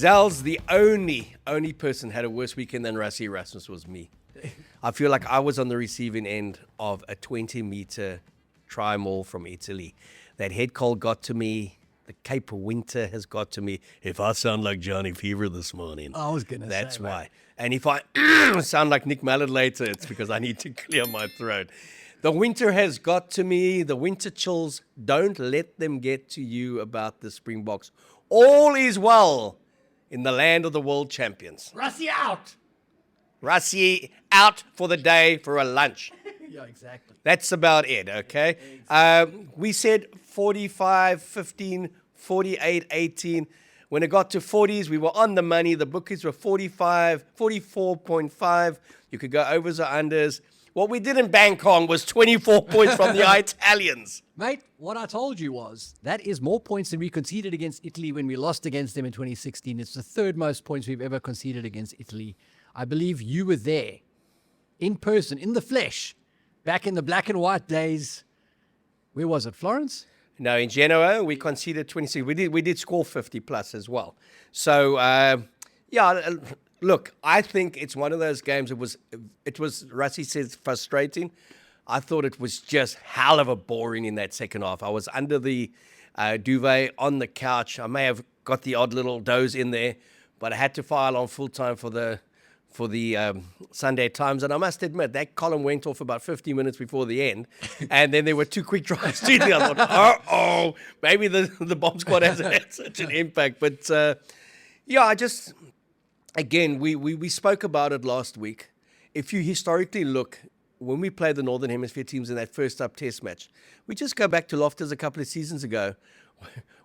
Zels, the only person had a worse weekend than Rassie Erasmus was me. I feel like I was on the receiving end of a 20-meter try maul from Italy. That head cold got to me. The Cape Winter has got to me. If I sound like Johnny Fever this morning, I was going to say that's why. And if I sound like Nick Mallett later, it's because I need to clear my throat. The winter has got to me. The winter chills, don't let them get to you about the Springboks. All is well in the land of the world champions. Rassie out! Rassie out for the day for a lunch. Yeah, exactly. That's about it, okay? We said 45-15, 48-18. When it got to 40s, we were on the money. The bookies were 44.5. You could go overs or unders. What we did in Bangkok was 24 points from the Italians. Mate, what I told you was that is more points than we conceded against Italy when we lost against them in 2016. It's the third most points we've ever conceded against Italy. I believe you were there, in person, in the flesh, back in the black and white days. Where was it, Florence? No, in Genoa, we conceded 26. We did score 50 plus as well. So, look, I think it's one of those games. It was Rassie says, frustrating. I thought it was just hell of a boring in that second half. I was under the duvet on the couch. I may have got the odd little doze in there, but I had to file on full time for the Sunday Times. And I must admit, that column went off about 50 minutes before the end. And then there were two quick drives to the other. I thought, maybe the bomb squad has had such an impact. But, again, we spoke about it last week. If you historically look, when we played the Northern Hemisphere teams in that first up test match, we just go back to Loftus a couple of seasons ago,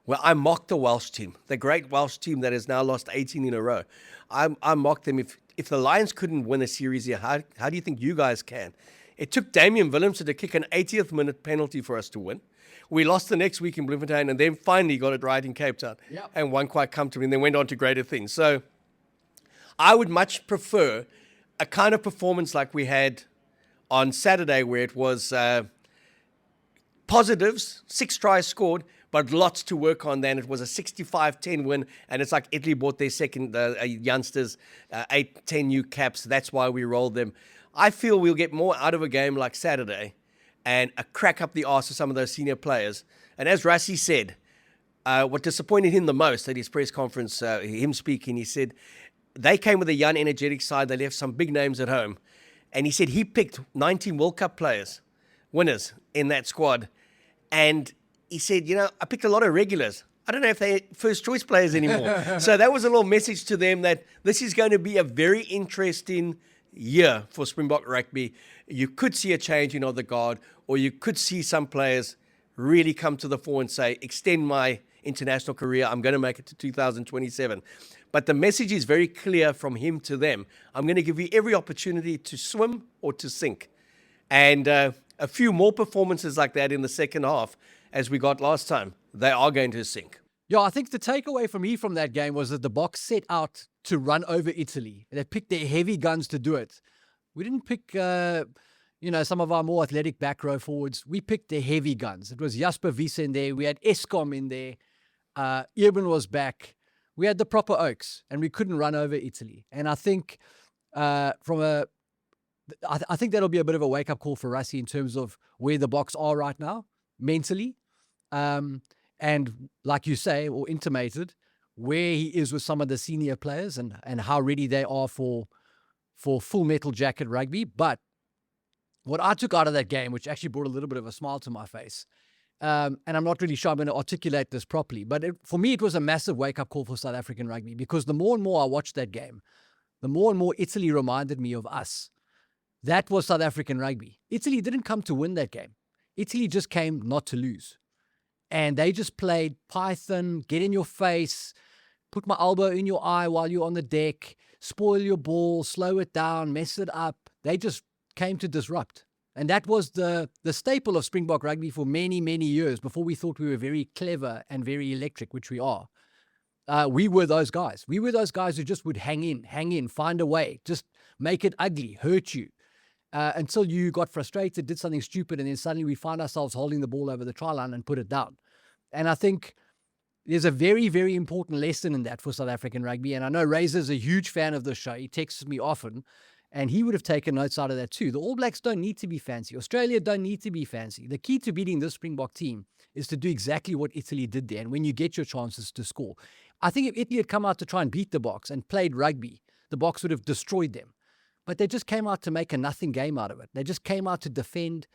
where I mocked the Welsh team, the great Welsh team that has now lost 18 in a row. I mocked them. If the Lions couldn't win a series here, how do you think you guys can? It took Damian Willemse to kick an 80th minute penalty for us to win. We lost the next week in Bloemfontein and then finally got it right in Cape Town and won quite comfortably and then went on to greater things. So I would much prefer a kind of performance like we had on Saturday where it was positives, 6 tries scored, but lots to work on then. It was a 65-10 win, and it's like Italy bought their second youngsters, 8-10 new caps. That's why we rolled them. I feel we'll get more out of a game like Saturday and a crack up the arse of some of those senior players. And as Rassie said, what disappointed him the most at his press conference, him speaking, he said, they came with a young, energetic side. They left some big names at home. And he said he picked 19 World Cup players, winners in that squad. And he said, I picked a lot of regulars. I don't know if they're first choice players anymore. So that was a little message to them that this is going to be a very interesting year for Springbok rugby. You could see a change in the guard, or you could see some players really come to the fore and say, extend my international career. I'm going to make it to 2027. But the message is very clear from him to them. I'm going to give you every opportunity to swim or to sink. And a few more performances like that in the second half, as we got last time, they are going to sink. Yeah, I think the takeaway for me from that game was that the Boks set out to run over Italy. They picked their heavy guns to do it. We didn't pick, some of our more athletic back row forwards. We picked the heavy guns. It was Jasper Wiese in there. We had Eskom in there. Eben was back. We had the proper oaks, and we couldn't run over Italy. And I think I think that'll be a bit of a wake-up call for Rassie in terms of where the Boks are right now, mentally. And like you say, or intimated, where he is with some of the senior players and how ready they are for full metal jacket rugby. But what I took out of that game, which actually brought a little bit of a smile to my face, and I'm not really sure I'm going to articulate this properly, but for me, it was a massive wake-up call for South African rugby, because the more and more I watched that game, the more and more Italy reminded me of us. That was South African rugby. Italy didn't come to win that game. Italy just came not to lose. And they just played Python, get in your face, put my elbow in your eye while you're on the deck, spoil your ball, slow it down, mess it up. They just came to disrupt. And that was the staple of Springbok rugby for many, many years before we thought we were very clever and very electric, which we are. We were those guys. We were those guys who just would hang in, find a way, just make it ugly, hurt you. Until you got frustrated, did something stupid, and then suddenly we find ourselves holding the ball over the try line and put it down. And I think there's a very, very important lesson in that for South African rugby. And I know Razor's a huge fan of the show. He texts me often, and he would have taken notes out of that too. The All Blacks don't need to be fancy. Australia don't need to be fancy. The key to beating this Springbok team is to do exactly what Italy did there. And when you get your chances to score, I think if Italy had come out to try and beat the Boks and played rugby, the Boks would have destroyed them. But they just came out to make a nothing game out of it. They just came out to defend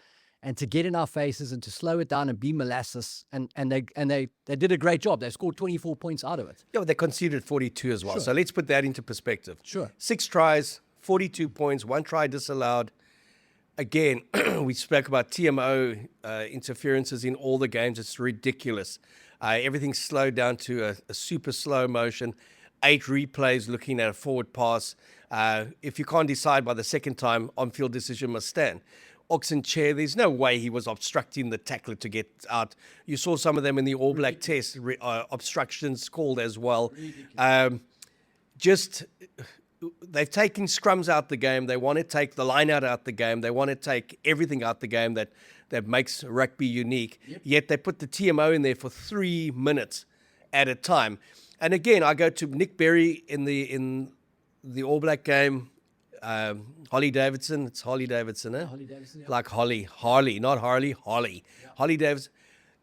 and to get in our faces and to slow it down and be molasses. And they did a great job. They scored 24 points out of it. Yeah, they conceded 42 as well. Sure. So let's put that into perspective. Sure. 6 tries, 42 points, 1 try disallowed. Again, we spoke about TMO interferences in all the games. It's ridiculous. Everything's slowed down to a super slow motion. 8 replays looking at a forward pass. If you can't decide by the second time, on-field decision must stand. Oxen chair, there's no way he was obstructing the tackler to get out. You saw some of them in the All Black test, obstructions called as well. They've taken scrums out the game. They want to take the line out the game. They want to take everything out the game that makes rugby unique. Yep. Yet they put the TMO in there for 3 minutes at a time. And again, I go to Nick Berry in the All Black game. Holly Davidson. It's Holly Davidson, eh? Holly Davidson, yeah. Like Harley, not Harley, Holly. Yeah. Holly Davidson.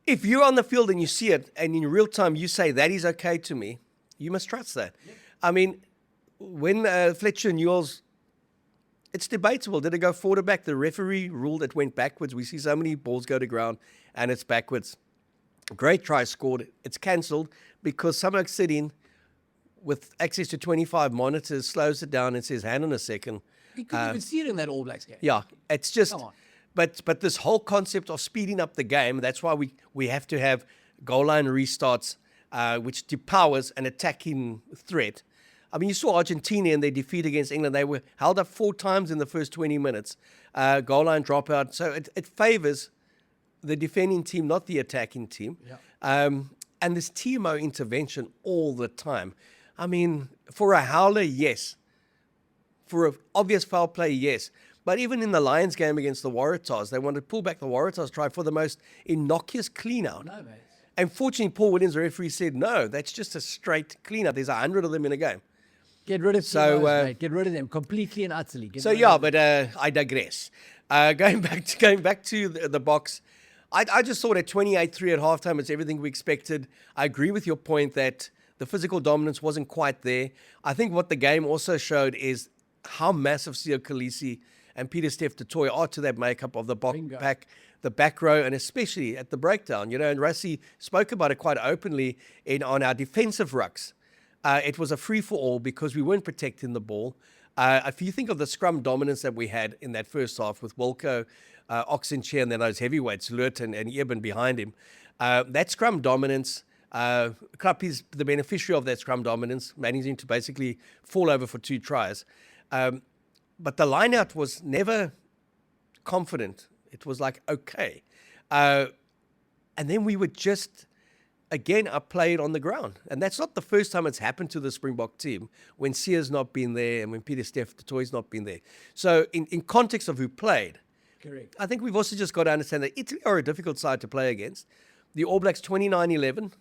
If you're on the field and you see it, and in real time you say, that is okay to me, you must trust that. Yep. I mean, when Fletcher Newell's, it's debatable. Did it go forward or back? The referee ruled it went backwards. We see so many balls go to ground, and it's backwards. Great try scored. It's cancelled because someone sitting with access to 25 monitors slows it down and says, hang on a second. You couldn't even see it in that All Blacks game. Yeah, it's just, Come on. but this whole concept of speeding up the game, that's why we have to have goal line restarts, which depowers an attacking threat. I mean, you saw Argentina in their defeat against England. They were held up 4 times in the first 20 minutes. Goal line dropout. So it favors the defending team, not the attacking team. Yeah. And this TMO intervention all the time. I mean, for a howler, yes. For an obvious foul play, yes. But even in the Lions game against the Waratahs, they wanted to pull back the Waratahs try for the most innocuous clean-out. No, mate. And fortunately, Paul Williams, the referee, said, no, that's just a straight clean-out. There's 100 of them in a game. Get rid of TMOs, mate. Get rid of them completely and utterly. I digress. Going back to the Boks, I just thought at 28-3 at halftime, it's everything we expected. I agree with your point that the physical dominance wasn't quite there. I think what the game also showed is how massive Siya Kolisi and Peter Steph Toy are to that makeup of the pack, the back row, and especially at the breakdown. You know, and Rassie spoke about it quite openly on our defensive rucks. It was a free-for-all because we weren't protecting the ball. If you think of the scrum dominance that we had in that first half with Wilco, Oxenchair, and then those heavyweights, Lurt and Eben behind him, that scrum dominance, Klopp is the beneficiary of that scrum dominance, managing to basically fall over for 2 tries. But the line-out was never confident. It was like, okay. And then we would just, again, outplay it on the ground. And that's not the first time it's happened to the Springbok team, when Sia's not been there and when Peter Steph Toy's not been there. So in context of who played, correct. I think we've also just got to understand that Italy are a difficult side to play against. The All Blacks 29-11,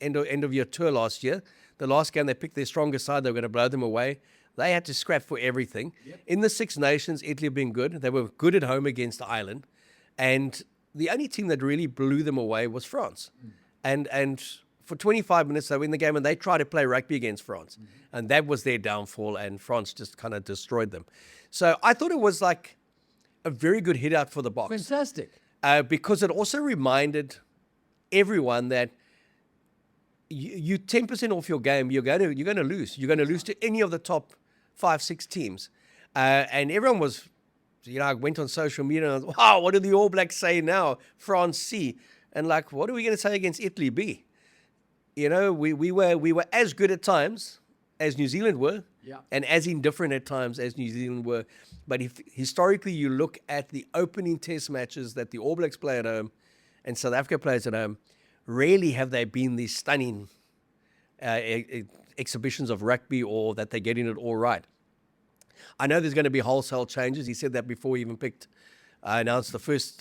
end of year tour last year. The last game they picked their strongest side, they were going to blow them away. They had to scrap for everything. Yep. In the Six Nations, Italy have been good. They were good at home against Ireland. And the only team that really blew them away was France. And for 25 minutes, they were in the game and they tried to play rugby against France. And that was their downfall, and France just kind of destroyed them. So I thought it was like a very good hit out for the Boks. Fantastic. Because it also reminded everyone that you 10% off your game, you're going to lose. You're going to lose to any of the top 5-6 teams. And everyone was, I went on social media and I was, wow, what do the All Blacks say now? France C. And like, what are we going to say against Italy B? We were as good at times as New Zealand were, and as indifferent at times as New Zealand were. But if historically you look at the opening test matches that the All Blacks play at home and South Africa plays at home, rarely have they been these stunning exhibitions of rugby, or that they're getting it all right. I know there's going to be wholesale changes. He said that before he even announced the first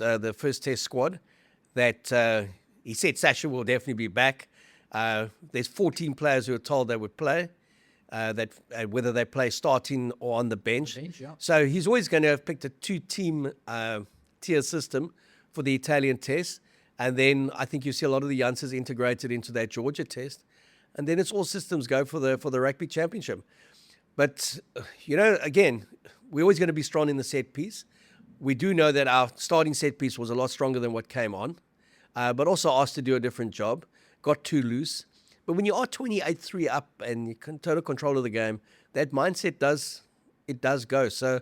test squad, that he said Sasha will definitely be back. There's 14 players who are told they would play, whether they play starting or on the bench. Yeah. So he's always going to have picked a 2-team tier system for the Italian test. And then I think you see a lot of the youngsters integrated into that Georgia test. And then it's all systems go for the rugby championship. But, again, we're always going to be strong in the set piece. We do know that our starting set piece was a lot stronger than what came on, but also asked to do a different job, got too loose. But when you are 28-3 up and you can total control of the game, that mindset does go. So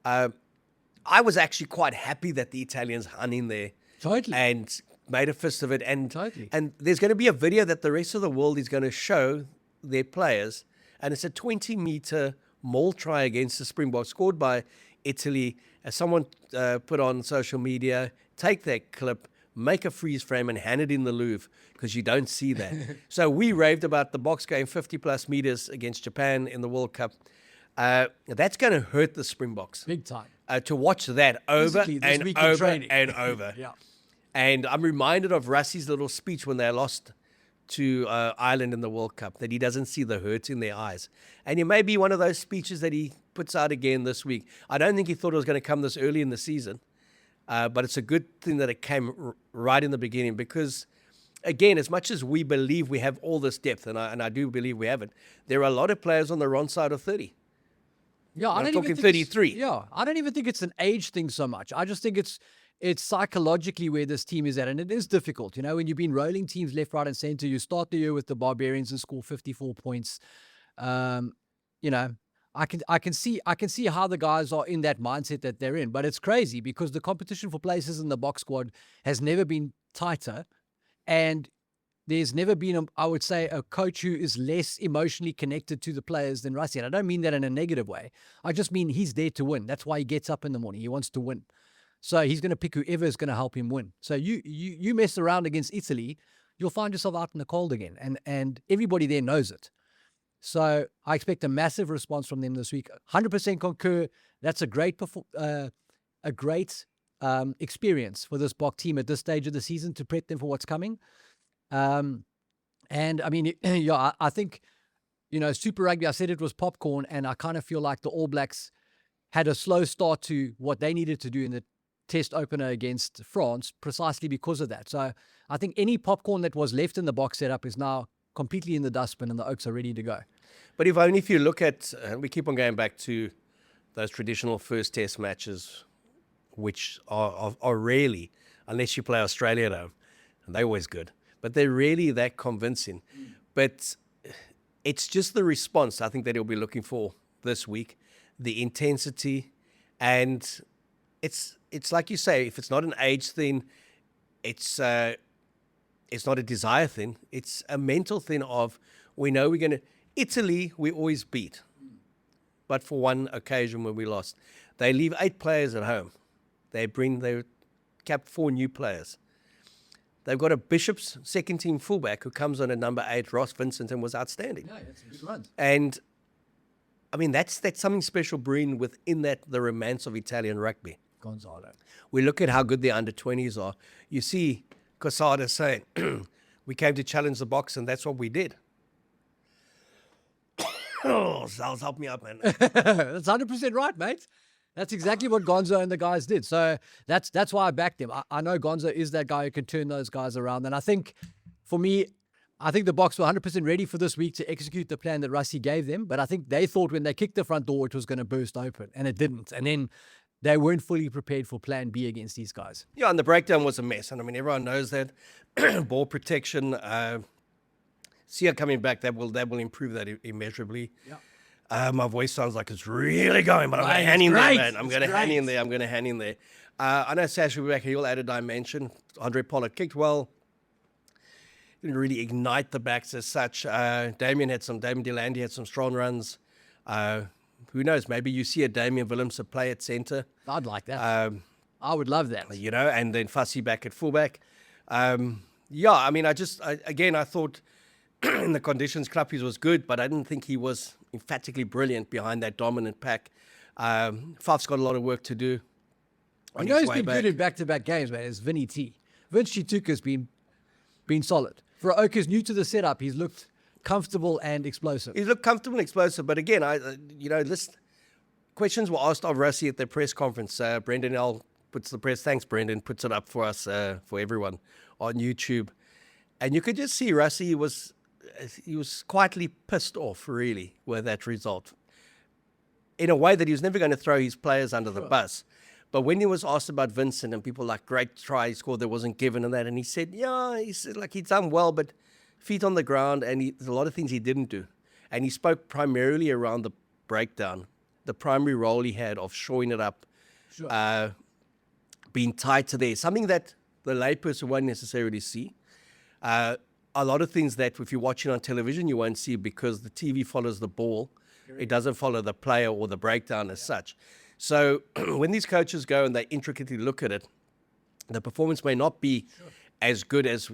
I was actually quite happy that the Italians hung in there. Totally. And made a fist of it. And, Totally. and there's going to be a video that the rest of the world is going to show their players. And it's a 20-meter maul try against the Springboks scored by Italy. As someone put on social media, take that clip, make a freeze frame and hand it in the Louvre because you don't see that. So we raved about the Boks going 50-plus meters against Japan in the World Cup. That's going to hurt the Springboks. Big time. To watch that over and over and over. Yeah. And I'm reminded of Rassie's little speech when they lost to Ireland in the World Cup, that he doesn't see the hurt in their eyes. And it may be one of those speeches that he puts out again this week. I don't think he thought it was going to come this early in the season, but it's a good thing that it came right in the beginning because, again, as much as we believe we have all this depth, and I do believe we have it, there are a lot of players on the wrong side of 30. Yeah, I'm talking 33. Yeah, I don't even think it's an age thing so much. I just think it's psychologically where this team is at, and it is difficult. When you've been rolling teams left, right, and center, you start the year with the Barbarians and score 54 points. I can see how the guys are in that mindset that they're in, but it's crazy because the competition for places in the Boks squad has never been tighter, and there's never been, I would say, a coach who is less emotionally connected to the players than Rassie. And I don't mean that in a negative way. I just mean he's there to win. That's why he gets up in the morning. He wants to win. So he's going to pick whoever is going to help him win. So you mess around against Italy, you'll find yourself out in the cold again. And everybody there knows it. So I expect a massive response from them this week. 100% concur. That's a great experience for this Bok team at this stage of the season to prep them for what's coming. And I mean, yeah, I think, Super Rugby, I said it was popcorn, and I kind of feel like the All Blacks had a slow start to what they needed to do in the test opener against France precisely because of that. So I think any popcorn that was left in the Boks setup is now completely in the dustbin and the Oaks are ready to go. But if you look at, we keep on going back to those traditional first test matches, which are rarely, unless you play Australia at home, and they're always good, but they're really that convincing. But it's just the response, I think, that he'll be looking for this week, the intensity. And it's like you say, if it's not an age thing, it's not a desire thing. It's a mental thing of, we know we're going to, Italy, we always beat. But for one occasion when we lost, they leave 8 players at home. They capped 4 new players. They've got a Bishop's second-team fullback who comes on at number 8, Ross Vincent, and was outstanding. Yeah, that's a good run. And, I mean, that's something special brewing within the romance of Italian rugby. Gonzalo. We look at how good the under-20s are. You see Cosada saying, we came to challenge the Boks, and that's what we did. Oh, Zels, help me up, man. That's 100% right, mate. That's exactly what Gonzo and the guys did. So that's why I backed him. I know Gonzo is that guy who can turn those guys around. And I think, for me, I think the Boks were 100% ready for this week to execute the plan that Rassie gave them. But I think they thought when they kicked the front door, it was going to burst open. And it didn't. And then they weren't fully prepared for plan B against these guys. Yeah, and the breakdown was a mess. And I mean, everyone knows that. Ball protection. Siya coming back, that will improve that immeasurably. Yeah. My voice sounds like it's really going, but I'm going to hang in there, man. I'm going to hang in there. I know Sash will be back. He'll add a dimension. Andre Pollard kicked well. Didn't really ignite the backs as such. Damien DeLandy had some strong runs. Who knows? Maybe you see a Damien Willemse play at centre. I'd like that. I would love that. And then Fussy back at fullback. I mean, I thought in the conditions, Klappies was good, but I didn't think he was emphatically brilliant behind that dominant pack. Faf's got a lot of work to do. He's been good in back-to-back games, man. It's Vinny T. Vince Chituka's been solid. For Oak who's new to the setup, he's looked comfortable and explosive. He looked comfortable and explosive, but again, questions were asked of Russie at the press conference. Brendan L. puts the press, thanks Brendan, puts it up for us, for everyone on YouTube. And you could just see Russie he was quietly pissed off, really, with that result. In a way that he was never going to throw his players under the bus. But when he was asked about Vincent and people like, great try, he scored that wasn't given and that, and he said, he'd done well, but feet on the ground, and there's a lot of things he didn't do. And he spoke primarily around the breakdown, the primary role he had of shoring it up, being tied to there, something that the layperson won't necessarily see. A lot of things that if you're watching on television, you won't see because the TV follows the ball. It doesn't follow the player or the breakdown as such. So when these coaches go and they intricately look at it, the performance may not be as good as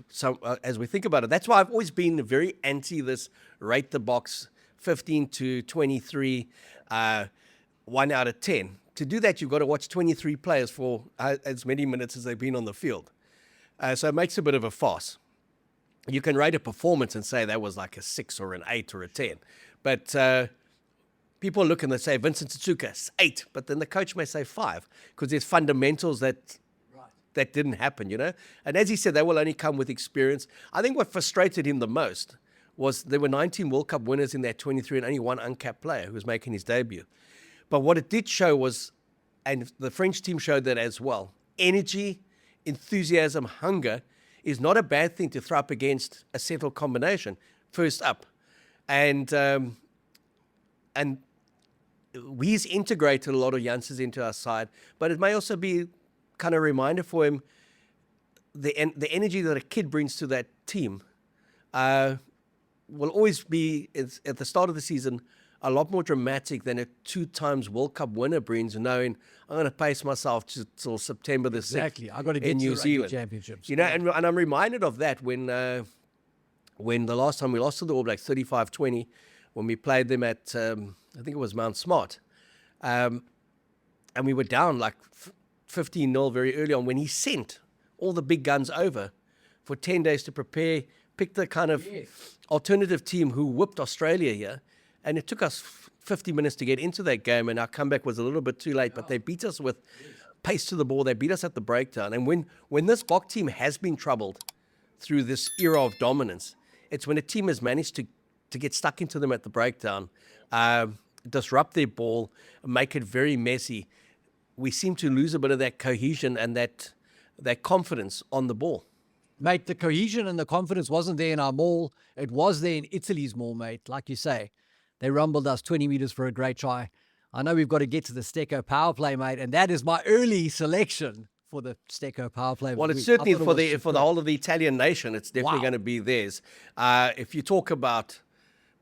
we think about it. That's why I've always been very anti this rate the box 15 to 23, 1 out of 10. To do that, you've got to watch 23 players for as many minutes as they've been on the field. So it makes a bit of a farce. You can rate a performance and say that was like a 6 or an 8 or a 10. But people look and they say, Vincent Tsuka, 8. But then the coach may say 5 because there's fundamentals that didn't happen, And as he said, they will only come with experience. I think what frustrated him the most was there were 19 World Cup winners in that 23 and only one uncapped player who was making his debut. But what it did show was, and the French team showed that as well, energy, enthusiasm, hunger is not a bad thing to throw up against a settled combination, first up. And he's integrated a lot of youngsters into our side, but it may also be kind of a reminder for him the energy that a kid brings to that team will always be, at the start of the season, a lot more dramatic than a 2 times World Cup winner brings, knowing I'm going to pace myself till September the 6th. Exactly. I've got to get in to New the Rugby Zealand. Championships. And I'm reminded of that when the last time we lost to the All Blacks 35-20, when we played them at, I think it was Mount Smart. And we were down like 15-0 very early on when he sent all the big guns over for 10 days to prepare, picked the kind of alternative team who whooped Australia here. And it took us 50 minutes to get into that game, and our comeback was a little bit too late. But they beat us with pace to the ball. They beat us at the breakdown. And when this Bok team has been troubled through this era of dominance, it's when a team has managed to get stuck into them at the breakdown, disrupt their ball, make it very messy. We seem to lose a bit of that cohesion and that confidence on the ball. Mate, the cohesion and the confidence wasn't there in our maul. It was there in Italy's maul, mate. Like you say, they rumbled us 20 meters for a great try. I know we've got to get to the Stecco power play, mate, and that is my early selection for the Stecco power play. Well, it's certainly for the whole of the Italian nation. It's definitely going to be theirs. If you talk about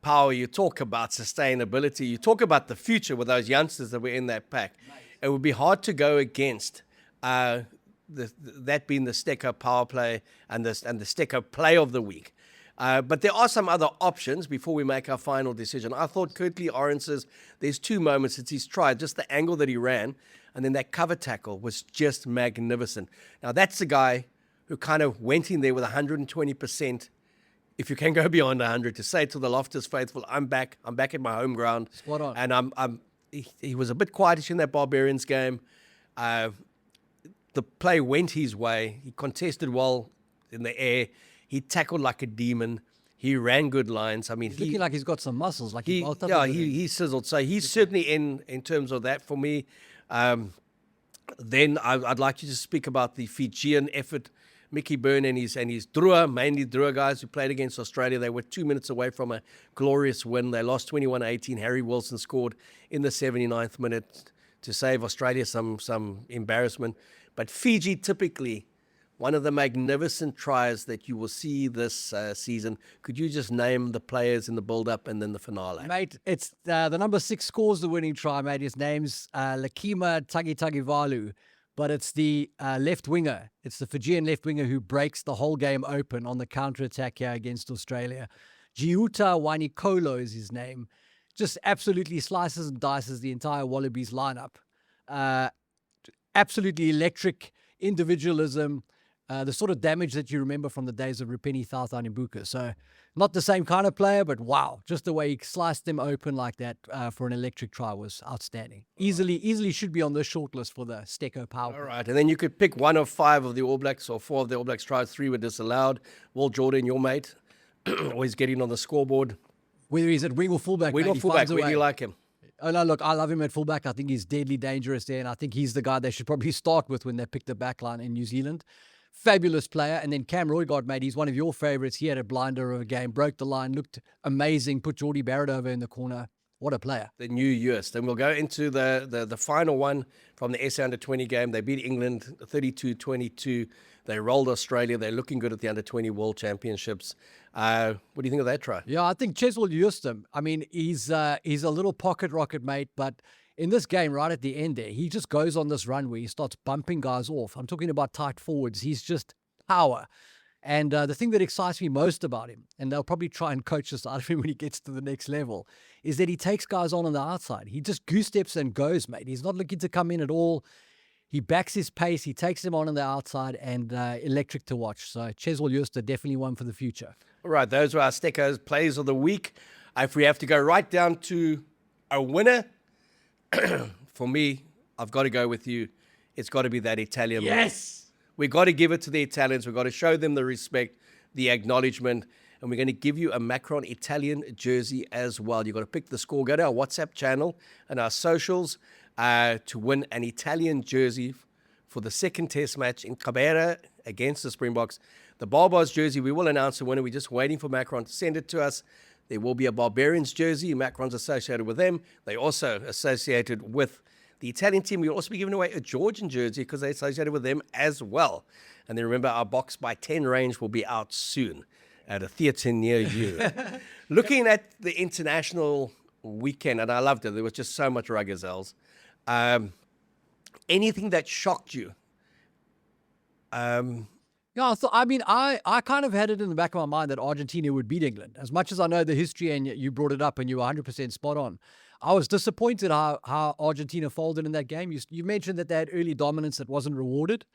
power, you talk about sustainability, you talk about the future with those youngsters that were in that pack. It would be hard to go against that being the Stecco power play and the Stecco play of the week. But there are some other options before we make our final decision. I thought Kurtley Orance's, there's 2 moments that he's tried, just the angle that he ran, and then that cover tackle was just magnificent. Now, that's the guy who kind of went in there with 120%, if you can go beyond 100, to say to the Loftus faithful, I'm back at my home ground. Spot on. And he was a bit quietish in that Barbarians game. The play went his way. He contested well in the air. He tackled like a demon. He ran good lines. I mean, He's looking like he's got some muscles. Like he sizzled. So he's certainly in terms of that for me. Then I'd like you to speak about the Fijian effort. Mickey Byrne and his Drua, mainly Drua guys who played against Australia. They were 2 minutes away from a glorious win. They lost 21-18. Harry Wilson scored in the 79th minute to save Australia some embarrassment. But Fiji, typically, one of the magnificent tries that you will see this season. Could you just name the players in the build-up and then the finale? Mate, it's the number 6 scores the winning try, mate. His name's Lakima Tagivalu. But it's the left winger. It's the Fijian left winger who breaks the whole game open on the counter-attack here against Australia. Giuta Wanikolo is his name. Just absolutely slices and dices the entire Wallabies lineup. Absolutely electric individualism. the sort of damage that you remember from the days of Rupeni Thautha Mbuka. So not the same kind of player, but wow, just the way he sliced them open like that for an electric try was outstanding. Easily should be on the shortlist for the Stecco Power. All right, and then you could pick one of 5 of the All Blacks or 4 of the All Blacks tries. 3 were disallowed. Will Jordan, your mate, always getting on the scoreboard. Whether he's at wing or fullback, Wing mate, or he fullback, finds a where do way. you like him? Oh, no, look, I love him at fullback. I think he's deadly dangerous there, and I think he's the guy they should probably start with when they pick the back line in New Zealand. Fabulous player. And then Cam Roygard, mate, he's one of your favourites. He had a blinder of a game, broke the line, looked amazing, put Geordie Barrett over in the corner. What a player. The new years. Then we'll go into the final one from the SA Under-20 game. They beat England 32-22. They rolled Australia. They're looking good at the Under-20 World Championships. What do you think of that try? Yeah, I think Cheswell used him. I mean, he's a little pocket rocket, mate, but in this game, right at the end there, he just goes on this run where he starts bumping guys off. I'm talking about tight forwards. He's just power. And the thing that excites me most about him, and they'll probably try and coach this out of him when he gets to the next level, is that he takes guys on the outside. He just goose steps and goes, mate. He's not looking to come in at all. He backs his pace. He takes them on the outside, and electric to watch. So Cheswell Juster, definitely one for the future. All right, those were our Stecco's plays of the week. If we have to go right down to a winner, for me, I've got to go with you. It's got to be that Italian. Yes! We've got to give it to the Italians. We've got to show them the respect, the acknowledgement, and we're going to give you a Macron Italian jersey as well. You've got to pick the score. Go to our WhatsApp channel and our socials to win an Italian jersey for the second test match in Cabrera against the Springboks. The Barbars jersey, we will announce the winner. We're just waiting for Macron to send it to us. There will be a Barbarians jersey. Macron's associated with them. They're also associated with the Italian team. We'll also be giving away a Georgian jersey because they're associated with them as well. And then remember, our Box by 10 range will be out soon at a theatre near you. Looking at the international weekend, and I loved it. There was just so much rugby, Zels. Anything that shocked you? Yeah, so I mean, I kind of had it in the back of my mind that Argentina would beat England. As much as I know the history, and you brought it up and you were 100% spot on. I was disappointed how Argentina folded in that game. You mentioned that they had early dominance that wasn't rewarded,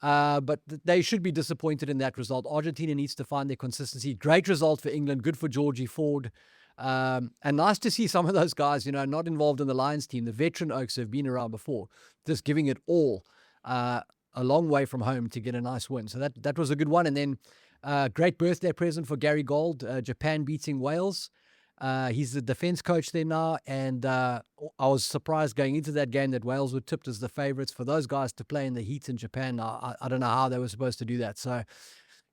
but they should be disappointed in that result. Argentina needs to find their consistency. Great result for England. Good for Georgie Ford. And nice to see some of those guys, not involved in the Lions team, the veteran Oaks who have been around before, just giving it all a long way from home to get a nice win. So that was a good one. And then great birthday present for Gary Gold, Japan beating Wales. He's the defense coach there now, and I was surprised going into that game that Wales were tipped as the favorites. For those guys to play in the heat in Japan, I don't know how they were supposed to do that. So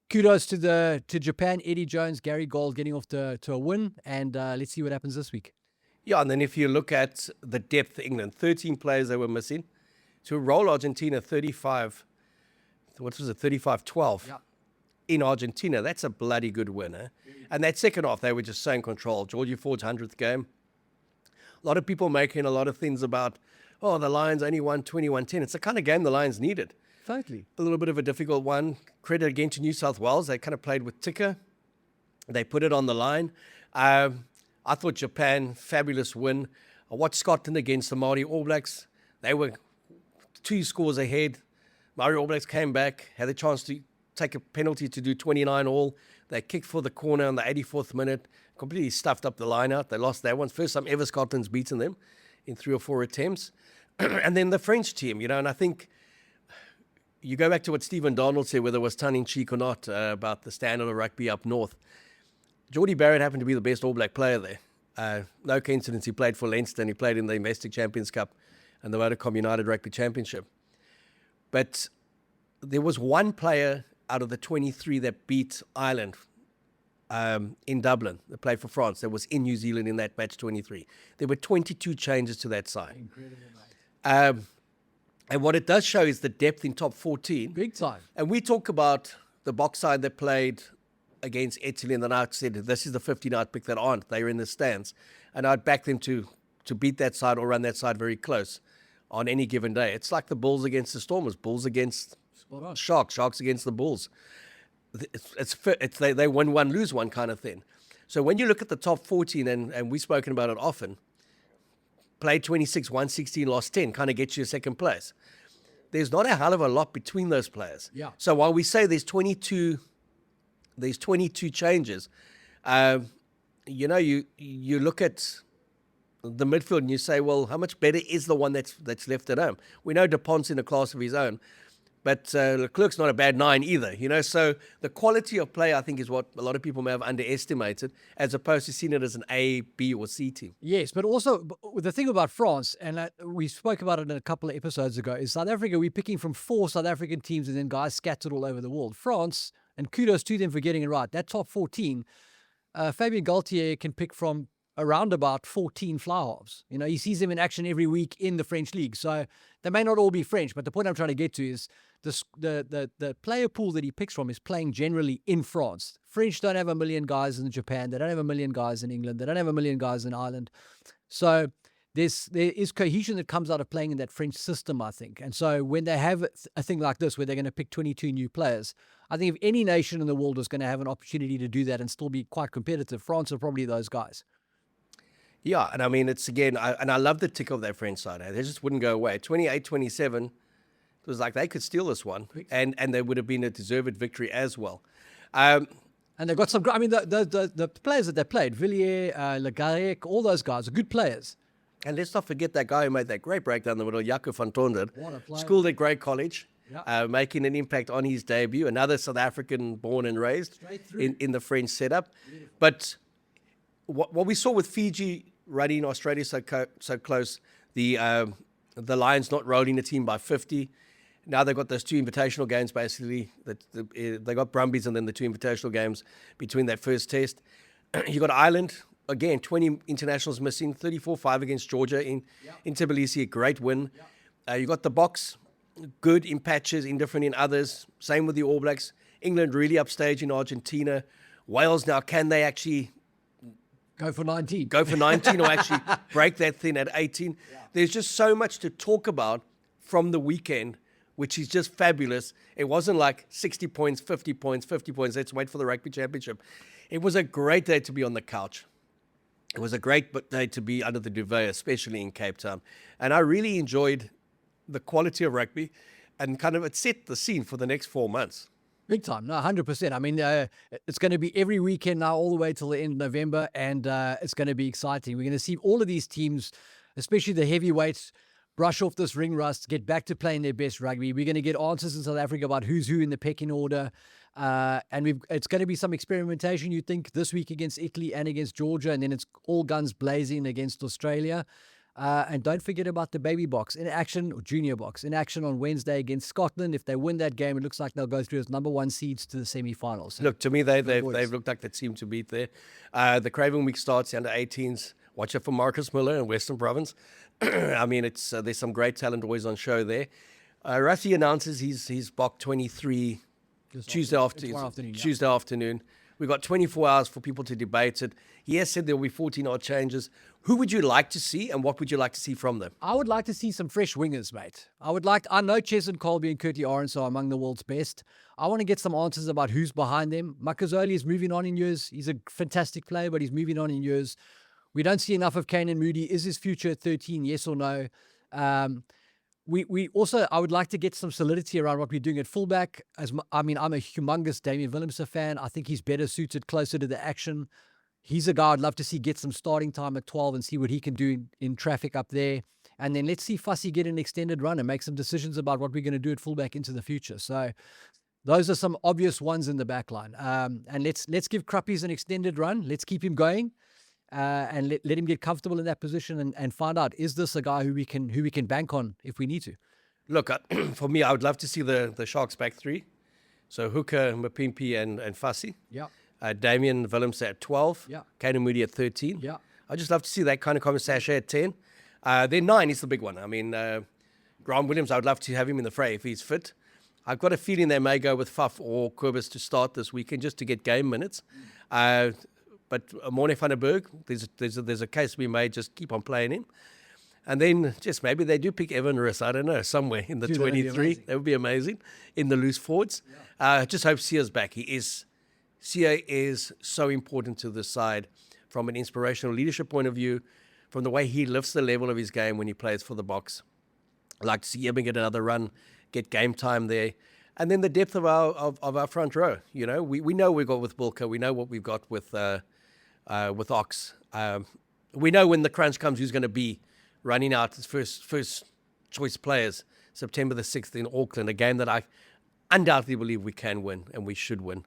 kudos to Japan, Eddie Jones, Gary Gold getting off to a win, and let's see what happens this week. Yeah, and then if you look at the depth of England, 13 players they were missing. To roll Argentina 35, what was it, 35-12 in Argentina, that's a bloody good winner. And that second half, they were just so in control. Georgie Ford's 100th game. A lot of people making a lot of things about, the Lions only won 21-10. It's the kind of game the Lions needed. Totally. A little bit of a difficult one. Credit again to New South Wales. They kind of played with ticker. They put it on the line. I thought Japan, fabulous win. I watched Scotland against the Māori All Blacks. They were 2 scores ahead. Māori All Blacks came back, had the chance to take a penalty to do 29 all. They kicked for the corner in the 84th minute, completely stuffed up the line out. They lost that one. First time ever Scotland's beaten them in 3 or 4 attempts. And then the French team, and I think you go back to what Stephen Donald said, whether it was tongue-in-cheek or not, about the standard of rugby up north. Geordie Barrett happened to be the best All Black player there. No coincidence, he played for Leinster and he played in the Investec Champions Cup and the Vodacom United Rugby Championship. But there was one player out of the 23 that beat Ireland in Dublin, that played for France, that was in New Zealand in that match 23. There were 22 changes to that side. Incredible, mate. And what it does show is the depth in top 14. Big time. And we talk about the Boks side that played against Italy, and then I said, this is the 15 I'd pick that aren't. They're in the stands. And I'd back them to beat that side or run that side very close on any given day. It's like the Bulls against the Stormers, Bulls against Sharks against the Bulls. They win one, lose one kind of thing. So when you look at the top 14, and we've spoken about it often, played 26, won 16, lost 10, kind of gets you a second place. there's not a hell of a lot between those players. Yeah. So while we say there's 22 changes, you look at the midfield and you say, well, how much better is the one that's left at home? We know Dupont's in a class of his own, but Leclerc's not a bad 9 either. So the quality of play, I think, is what a lot of people may have underestimated, as opposed to seeing it as an A, B, or C team. Yes, but also the thing about France, and we spoke about it in a couple of episodes ago, is South Africa, we're picking from 4 South African teams and then guys scattered all over the world. France, and kudos to them for getting it right, that top 14, Fabien Galtier can pick from around about 14 fly halves. He sees them in action every week in the French league. So they may not all be French, but the point I'm trying to get to is the player pool that he picks from is playing generally in France. French don't have a million guys in Japan. They don't have a million guys in England. They don't have a million guys in Ireland. So there is cohesion that comes out of playing in that French system, I think. And so when they have a thing like this where they're going to pick 22 new players, I think if any nation in the world is going to have an opportunity to do that and still be quite competitive, France are probably those guys. Yeah, and I mean, it's again, I love the tick of that French side. They just wouldn't go away. 28-27, it was like they could steal this one, and they would have been a deserved victory as well. And they've got some, I mean, the players that they played, Villiers, Le Garrec, all those guys are good players. And let's not forget that guy who made that great break down the middle, Jaco van Tonder. What a player. Schooled at Grey College, Yeah. making an impact on his debut. Another South African born and raised in the French setup. Beautiful. But what we saw with Fiji running Australia so close, the Lions not rolling the team by 50. Now they've got those 2 invitational games, basically. They got Brumbies and then the 2 invitational games between that first test. You got Ireland, again, 20 internationals missing, 34-5 against Georgia in Tbilisi, a great win. You got the Boks, good in patches, indifferent in others. Same with the All Blacks. England really upstage in Argentina. Wales now, can they actually go for 19 or actually break that thing at 18? There's just so much to talk about from the weekend, which is just fabulous. It wasn't like 60 points, 50 points, 50 points. Let's wait for the Rugby Championship. It was a great day to be on the couch. It was a great day to be under the duvet, especially in Cape Town. And I really enjoyed the quality of rugby, and kind of it set the scene for the next 4 months. Big time. No, 100%. I mean, it's going to be every weekend now all the way till the end of November, and it's going to be exciting. We're going to see all of these teams, especially the heavyweights, brush off this ring rust, get back to playing their best rugby. We're going to get answers in South Africa about who's who in the pecking order. And it's going to be some experimentation, you think, this week against Italy and against Georgia, and then it's all guns blazing against Australia. And don't forget about the baby box in action, or junior box in action on Wednesday against Scotland. If they win that game, it looks like they'll go through as number 1 seeds to the semi-finals. So look, to me, they've looked like the team to beat there. The Craven week starts, the under 18s. Watch out for Marcus Miller in Western Province. I mean, there's some great talent always on show there. Rassie announces he's Bok 23 Tuesday afternoon. We've got 24 hours for people to debate it. He has said there will be 14 odd changes. Who would you like to see, and what would you like to see from them? I would like to see some fresh wingers, mate. I know Cheslin Colby and Curtie Orange are among the world's best. I want to get some answers about who's behind them. Makazole is moving on in years. He's a fantastic player, but he's moving on in years. We don't see enough of Kanan Moody. Is his future at 13, yes or no? We also, I would like to get some solidity around what we're doing at fullback. I'm a humongous Damian Willemse fan. I think he's better suited closer to the action. He's a guy I'd love to see get some starting time at 12 and see what he can do in traffic up there. And then let's see Fussy get an extended run and make some decisions about what we're going to do at fullback into the future. So those are some obvious ones in the back line. And let's give Kruppies an extended run. Let's keep him going. And let him get comfortable in that position and find out, is this a guy who we can bank on if we need to? Look, for me, I would love to see the Sharks back 3. So Hooker, Mapimpi, and Fussy. Yeah. Damian Willemse at 12. Yeah. Kanan Moody at 13. Yeah. I'd just love to see that kind of conversation at 10. Then 9 is the big one. I mean, Grant Williams, I would love to have him in the fray if he's fit. I've got a feeling they may go with Faf or Kobus to start this weekend just to get game minutes. But Morne van der Berg, there's a case to be made, just keep on playing him. And then just maybe they do pick Evan Riss, I don't know, somewhere in the 23. That would be amazing in the loose forwards. Yeah. Just hope Siya's back. Siya is so important to this side from an inspirational leadership point of view, from the way he lifts the level of his game when he plays for the Boks. I'd like to see him get another run get game time there. And then the depth of our front row. We know we've got with Wilco. We know what we've got with Ox. We know when the crunch comes who's going to be running out as first choice players September the 6th in Auckland, a game that I undoubtedly believe we can win and we should win.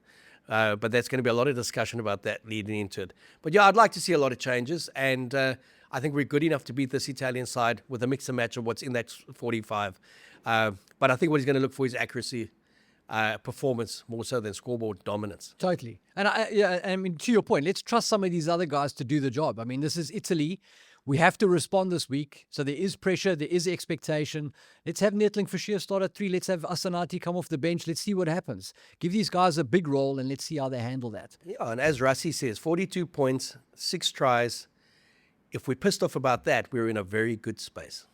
But there's going to be a lot of discussion about that leading into it. But yeah, I'd like to see a lot of changes, and I think we're good enough to beat this Italian side with a mix and match of what's in that 45. But I think what he's going to look for is accuracy, performance, more so than scoreboard dominance. Totally. And I mean, to your point, let's trust some of these other guys to do the job. I mean, this is Italy. We have to respond this week. So there is pressure. There is expectation. Let's have Nettling for Siya start at 3. Let's have Asanati come off the bench. Let's see what happens. Give these guys a big role and let's see how they handle that. Yeah, and as Rassi says, 42 points, 6 tries. If we're pissed off about that, we're in a very good space.